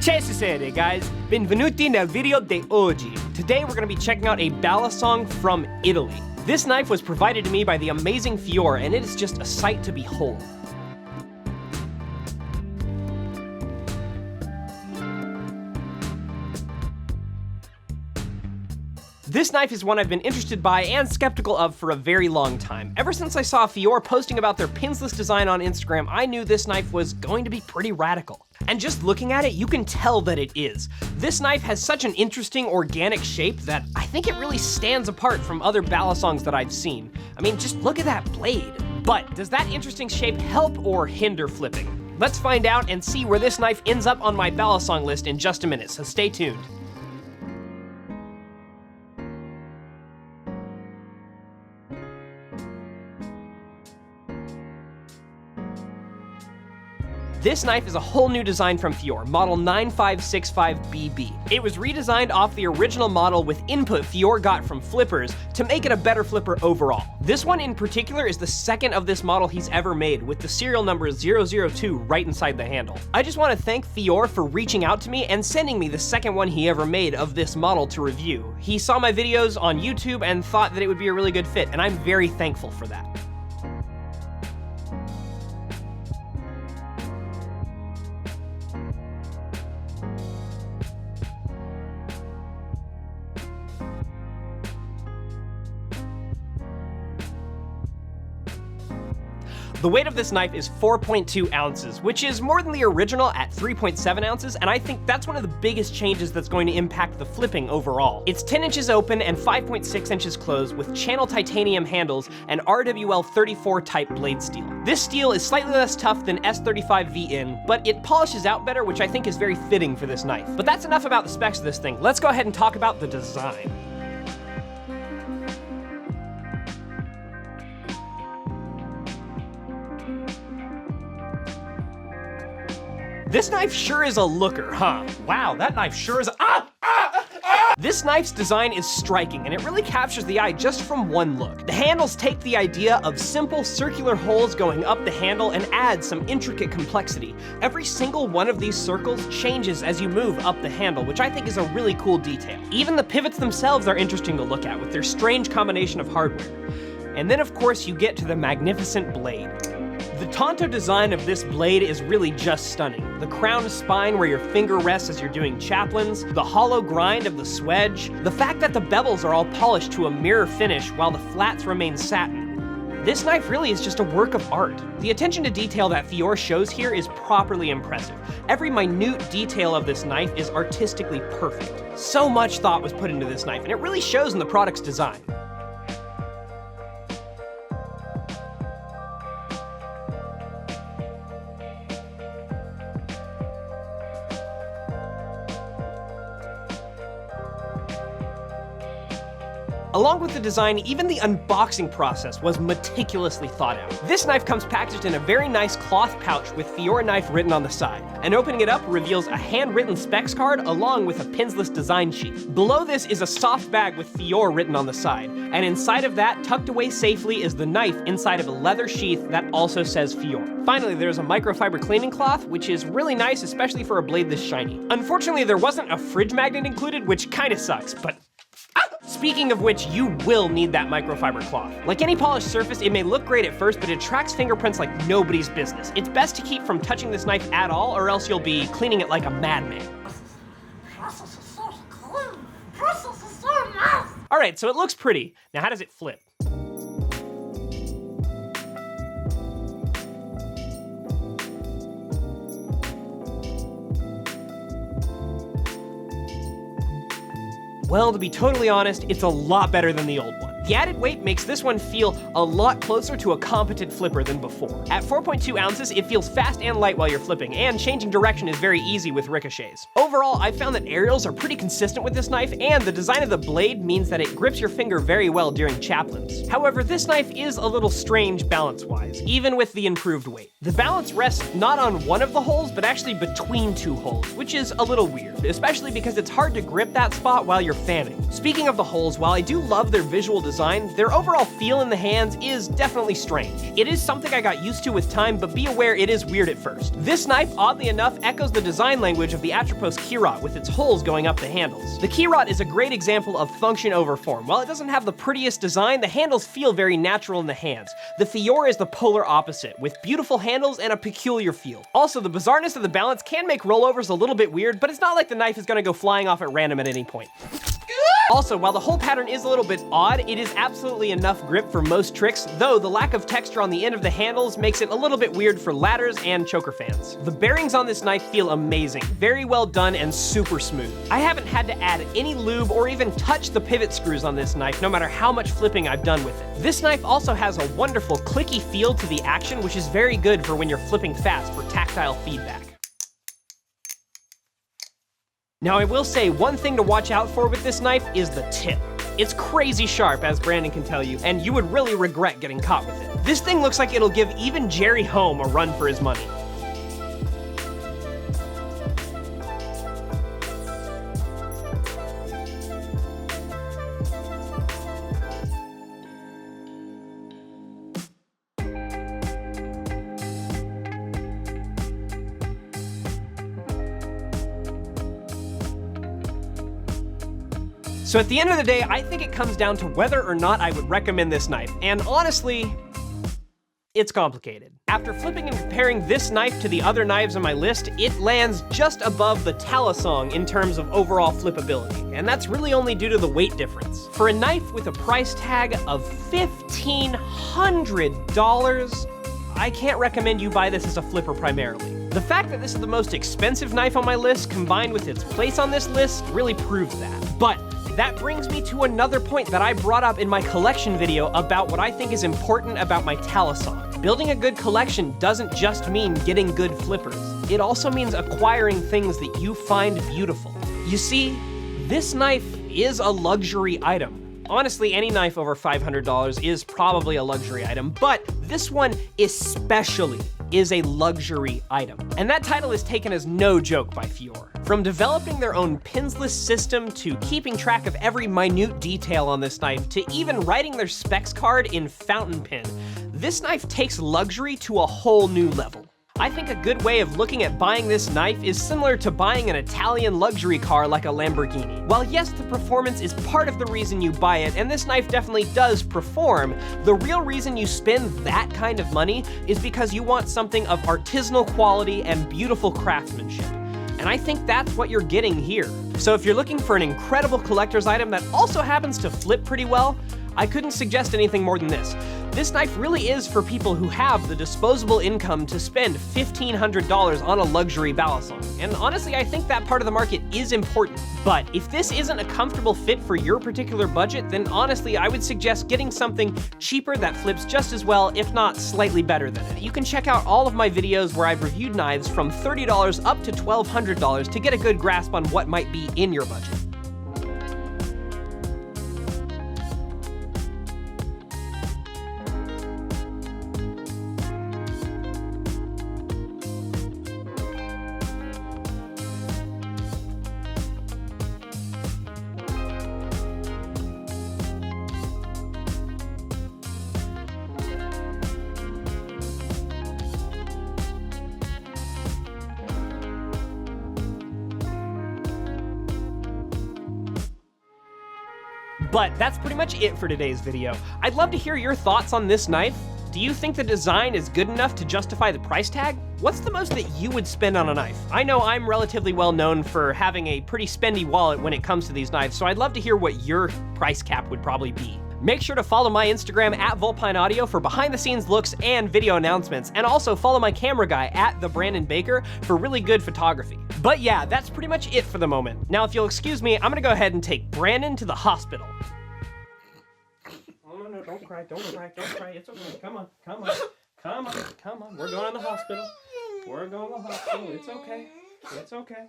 Ciao guys, benvenuti nel video di oggi. Today we're going to be checking out a Balisong from Italy. This knife was provided to me by the amazing Fiore, and it is just a sight to behold. This knife is one I've been interested by and skeptical of for a very long time. Ever since I saw Fiore posting about their pinsless design on Instagram, I knew this knife was going to be pretty radical. And just looking at it, you can tell that it is. This knife has such an interesting organic shape that I think it really stands apart from other Balisongs that I've seen. I mean, just look at that blade. But does that interesting shape help or hinder flipping? Let's find out and see where this knife ends up on my Balisong list in just a minute, so stay tuned. This knife is a whole new design from Fiore, model 9565BB. It was redesigned off the original model with input Fiore got from flippers to make it a better flipper overall. This one in particular is the second of this model he's ever made, with the serial number 002 right inside the handle. I just want to thank Fiore for reaching out to me and sending me the second one he ever made of this model to review. He saw my videos on YouTube and thought that it would be a really good fit, and I'm very thankful for that. The weight of this knife is 4.2 ounces, which is more than the original at 3.7 ounces, and I think that's one of the biggest changes that's going to impact the flipping overall. It's 10 inches open and 5.6 inches closed with channel titanium handles and RWL 34 type blade steel. This steel is slightly less tough than S35VN, but it polishes out better, which I think is very fitting for this knife. But that's enough about the specs of this thing. Let's go ahead and talk about the design. This knife sure is a looker, huh? Wow, that knife sure is This knife's design is striking, and it really captures the eye just from one look. The handles take the idea of simple circular holes going up the handle and add some intricate complexity. Every single one of these circles changes as you move up the handle, which I think is a really cool detail. Even the pivots themselves are interesting to look at with their strange combination of hardware. And then of course you get to the magnificent blade. The Tonto design of this blade is really just stunning. The crowned spine where your finger rests as you're doing chaplains, the hollow grind of the swedge, the fact that the bevels are all polished to a mirror finish while the flats remain satin. This knife really is just a work of art. The attention to detail that Fiore shows here is properly impressive. Every minute detail of this knife is artistically perfect. So much thought was put into this knife, and it really shows in the product's design. Along with the design, even the unboxing process was meticulously thought out. This knife comes packaged in a very nice cloth pouch with Fiore knife written on the side, and opening it up reveals a handwritten specs card along with a pinsless design sheet. Below this is a soft bag with Fiore written on the side, and inside of that, tucked away safely, is the knife inside of a leather sheath that also says Fiore. Finally, there's a microfiber cleaning cloth, which is really nice, especially for a blade this shiny. Unfortunately, there wasn't a fridge magnet included, which kinda sucks, but speaking of which, you will need that microfiber cloth. Like any polished surface, it may look great at first, but it tracks fingerprints like nobody's business. It's best to keep from touching this knife at all, or else you'll be cleaning it like a madman. Alright, so it looks pretty. Now how does it flip? Well, to be totally honest, it's a lot better than the old one. The added weight makes this one feel a lot closer to a competent flipper than before. At 4.2 ounces, it feels fast and light while you're flipping, and changing direction is very easy with ricochets. Overall, I've found that aerials are pretty consistent with this knife, and the design of the blade means that it grips your finger very well during chaplains. However, this knife is a little strange balance-wise, even with the improved weight. The balance rests not on one of the holes, but actually between two holes, which is a little weird, especially because it's hard to grip that spot while you're fanning. Speaking of the holes, while I do love their visual design, design, their overall feel in the hands is definitely strange. It is something I got used to with time, but be aware it is weird at first. This knife, oddly enough, echoes the design language of the Atropos Kirot with its holes going up the handles. The Kirot is a great example of function over form. While it doesn't have the prettiest design, the handles feel very natural in the hands. The Fiore is the polar opposite, with beautiful handles and a peculiar feel. Also, the bizarreness of the balance can make rollovers a little bit weird, but it's not like the knife is gonna go flying off at random at any point. Also, while the hole pattern is a little bit odd, it is absolutely enough grip for most tricks, though the lack of texture on the end of the handles makes it a little bit weird for ladders and choker fans. The bearings on this knife feel amazing, very well done and super smooth. I haven't had to add any lube or even touch the pivot screws on this knife, no matter how much flipping I've done with it. This knife also has a wonderful clicky feel to the action, which is very good for when you're flipping fast for tactile feedback. Now I will say one thing to watch out for with this knife is the tip. It's crazy sharp, as Brandon can tell you, and you would really regret getting caught with it. This thing looks like it'll give even Jerry Home a run for his money. So at the end of the day, I think it comes down to whether or not I would recommend this knife. And honestly, it's complicated. After flipping and comparing this knife to the other knives on my list, it lands just above the Balisong in terms of overall flippability. And that's really only due to the weight difference. For a knife with a price tag of $1,500, I can't recommend you buy this as a flipper primarily. The fact that this is the most expensive knife on my list, combined with its place on this list, really proves that. But that brings me to another point that I brought up in my collection video about what I think is important about my Balisong. Building a good collection doesn't just mean getting good flippers. It also means acquiring things that you find beautiful. You see, this knife is a luxury item. Honestly, any knife over $500 is probably a luxury item, but this one especially is a luxury item. And that title is taken as no joke by Fiore. From developing their own pinsless system to keeping track of every minute detail on this knife to even writing their specs card in fountain pen, this knife takes luxury to a whole new level. I think a good way of looking at buying this knife is similar to buying an Italian luxury car like a Lamborghini. While yes, the performance is part of the reason you buy it, and this knife definitely does perform, the real reason you spend that kind of money is because you want something of artisanal quality and beautiful craftsmanship. And I think that's what you're getting here. So if you're looking for an incredible collector's item that also happens to flip pretty well, I couldn't suggest anything more than this. This knife really is for people who have the disposable income to spend $1,500 on a luxury Balisong. And honestly, I think that part of the market is important. But if this isn't a comfortable fit for your particular budget, then honestly, I would suggest getting something cheaper that flips just as well, if not slightly better than it. You can check out all of my videos where I've reviewed knives from $30 up to $1,200 to get a good grasp on what might be in your budget. But that's pretty much it for today's video. I'd love to hear your thoughts on this knife. Do you think the design is good enough to justify the price tag? What's the most that you would spend on a knife? I know I'm relatively well known for having a pretty spendy wallet when it comes to these knives, so I'd love to hear what your price cap would probably be. Make sure to follow my Instagram at VulpineAudio for behind the scenes looks and video announcements, and also follow my camera guy at The Brandon Baker for really good photography. But yeah, that's pretty much it for the moment. Now, if you'll excuse me, I'm gonna go ahead and take Brandon to the hospital. Oh, no, don't cry, don't cry, don't cry. It's okay. Come on, come on, come on, come on. We're going to the hospital. We're going to the hospital. It's okay. It's okay.